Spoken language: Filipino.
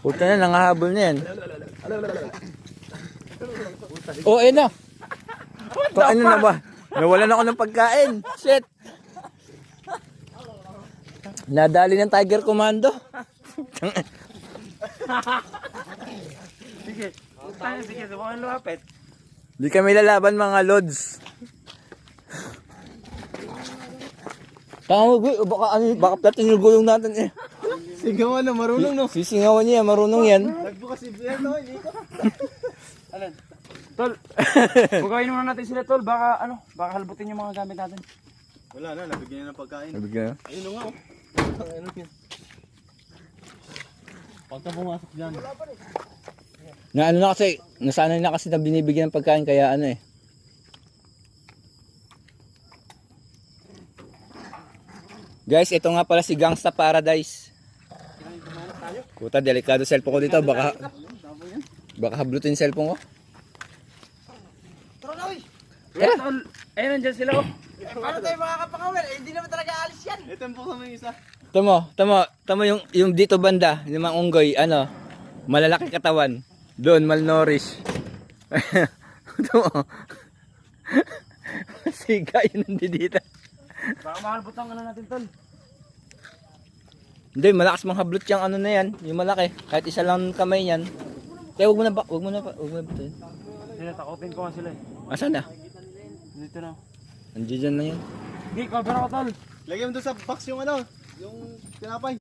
Puta na, nangahabol na yan. Oh, ayun na. Ano na ba? Nawalan ako ng pagkain. Shit. Nadali ng Tiger Commando. Sige. Sige, subukan lumapit. Di kami lalaban mga lods. Tama mo, baka platin yung gulong natin eh. Sigawan na, marunong no. Sisingawan niya, marunong yan. Nagbukas si Blair no, hindi ko. Alan. Tol. Bugawin muna natin sila, tol. Baka halbutin yung mga gamit natin. Wala na, nabigyan niya ng pagkain. Nabigyan na. Ayun nga oh. Ano yan? Pagka pumasok dyan. Na ano na kasi, nasanay na kasi na binibigyan ng pagkain kaya ano eh. Guys, ito nga pala si Gangsta Paradise. Puta, delikado cellphone ko dito, baka hablutin yung cellphone ko. Tara na uy! Tara, tol. Ayun, nandiyan sila, oh. Paano tayo makakapangawin? Eh, hindi naman talaga alis yan. Ito po kami isa. Tamo yung dito banda, yung mga unggoy, ano, malalaki katawan. Doon, malnourished. Tamo. Siga yun nandito. Baka mahalbut ang ano natin, tol. Hindi, malakas mang hablot yung ano na yan, yung malaki. Kahit isa lang kamay niyan. Kaya wag mo na butuin. Sila, takutin ko nga sila eh. Asan na? Dito na. Andiyan na yun. Hindi, cover ako, tol. Lagyan mo doon sa box yung ano, yung tinapay.